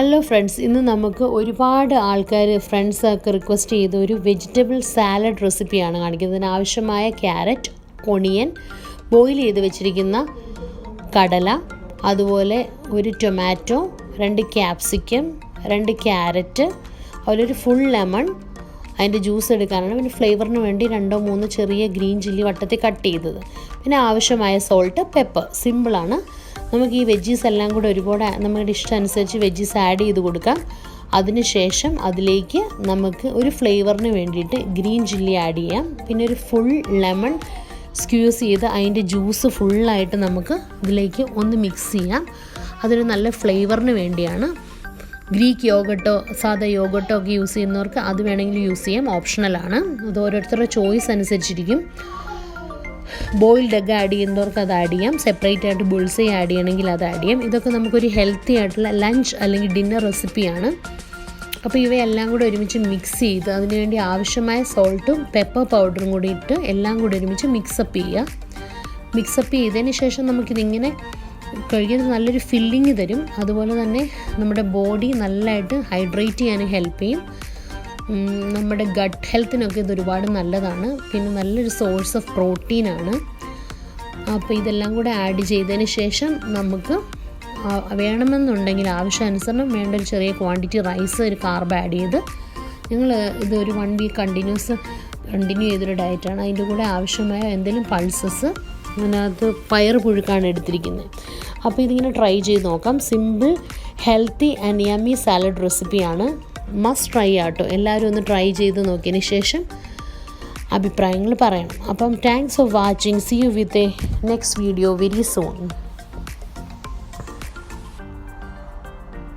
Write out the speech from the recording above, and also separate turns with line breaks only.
Hello friends, ഇന്ന് നമുക്ക് ഒരുപാട് ആൾക്കാർ ഫ്രണ്ട്സൊക്കെ റിക്വസ്റ്റ് ചെയ്ത ഒരു വെജിറ്റബിൾ സാലഡ് റെസിപ്പിയാണ് കാണിക്കുന്നത്. ഇതിനാവശ്യമായ ക്യാരറ്റ്, ഒണിയൻ, ബോയിൽ ചെയ്ത് വെച്ചിരിക്കുന്ന കടല, അതുപോലെ ഒരു ടൊമാറ്റോ, 2 ക്യാപ്സിക്കം, 2 ക്യാരറ്റ്, അതിലൊരു ഫുൾ ലെമൺ, അതിൻ്റെ ജ്യൂസ് എടുക്കാനാണ്. പിന്നെ ഫ്ലേവറിന് വേണ്ടി 2-3 ചെറിയ ഗ്രീൻ ചില്ലി വട്ടത്തിൽ കട്ട് ചെയ്തത്. പിന്നെ ആവശ്യമായ സോൾട്ട്, പെപ്പർ. സിമ്പിളാണ്. നമുക്ക് ഈ വെജീസ് എല്ലാം കൂടെ ഒരുപാട് നമ്മുടെ ഇഷ്ടം അനുസരിച്ച് വെജീസ് ആഡ് ചെയ്ത് കൊടുക്കാം. അതിനുശേഷം അതിലേക്ക് നമുക്ക് ഒരു ഫ്ലേവറിന് വേണ്ടിയിട്ട് ഗ്രീൻ ചില്ലി ആഡ് ചെയ്യാം. പിന്നെ ഒരു ഫുൾ ലെമൺ സ്ക്യൂസ് ചെയ്ത് അതിൻ്റെ ജ്യൂസ് ഫുള്ളായിട്ട് നമുക്ക് ഇതിലേക്ക് ഒന്ന് മിക്സ് ചെയ്യാം. അതൊരു നല്ല ഫ്ലേവറിന് വേണ്ടിയാണ്. ഗ്രീക്ക് യോഗട്ടോ സാധാ യോഗട്ടോ ഒക്കെ യൂസ് ചെയ്യുന്നവർക്ക് അത് വേണമെങ്കിൽ യൂസ് ചെയ്യാം, ഓപ്ഷണലാണ്. അത് ഓരോരുത്തരുടെ ചോയ്സ് അനുസരിച്ചിരിക്കും. ബോയിൽഡ് എഗ് ആഡ് ചെയ്യുന്നവർക്ക് അത് ആഡ് ചെയ്യാം, സെപ്പറേറ്റ് ആയിട്ട് ബുൾസൈ ആഡ് ചെയ്യണമെങ്കിൽ അത് ആഡ് ചെയ്യാം. ഇതൊക്കെ നമുക്കൊരു ഹെൽത്തി ആയിട്ടുള്ള ലഞ്ച് അല്ലെങ്കിൽ ഡിന്നർ റെസിപ്പിയാണ്. അപ്പോൾ ഇവയെല്ലാം കൂടെ ഒരുമിച്ച് മിക്സ് ചെയ്ത് അതിനുവേണ്ടി ആവശ്യമായ സോൾട്ടും പെപ്പർ പൗഡറും കൂടി ഇട്ട് എല്ലാം കൂടി ഒരുമിച്ച് മിക്സപ്പ് ചെയ്യുക. മിക്സപ്പ് ചെയ്തതിന് ശേഷം നമുക്കിതിങ്ങനെ കഴിക്കുന്നത് നല്ലൊരു ഫില്ലിങ് തരും. അതുപോലെ തന്നെ നമ്മുടെ ബോഡി നല്ലതായിട്ട് ഹൈഡ്രേറ്റ് ചെയ്യാനും ഹെൽപ്പ് ചെയ്യും. നമ്മുടെ ഗട്ട് ഹെൽത്തിനൊക്കെ ഇത് ഒരുപാട് നല്ലതാണ്. പിന്നെ നല്ലൊരു സോഴ്സ് ഓഫ് പ്രോട്ടീനാണ്. അപ്പോൾ ഇതെല്ലാം കൂടെ ആഡ് ചെയ്തതിന് ശേഷം നമുക്ക് വേണമെന്നുണ്ടെങ്കിൽ ആവശ്യാനുസരണം വേണ്ട ഒരു ചെറിയ ക്വാണ്ടിറ്റി റൈസ്, ഒരു കാർബ് ആഡ് ചെയ്ത് ഇതൊരു 1 വീക്ക് കണ്ടിന്യൂ ചെയ്തൊരു ഡയറ്റാണ്. അതിൻ്റെ കൂടെ ആവശ്യമായ എന്തെങ്കിലും പൾസസ്, അതിനകത്ത് പയർ പുഴുക്കാണ് എടുത്തിരിക്കുന്നത്. അപ്പോൾ ഇതിങ്ങനെ ട്രൈ ചെയ്ത് നോക്കാം. Simple, healthy and yummy salad റെസിപ്പിയാണ്. മസ്റ്റ് ട്രൈ ആട്ടോ. എല്ലാവരും ഒന്ന് ട്രൈ ചെയ്ത് നോക്കിയതിന് ശേഷം അഭിപ്രായങ്ങൾ പറയണം. അപ്പം thanks for watching. See you with a next video very soon.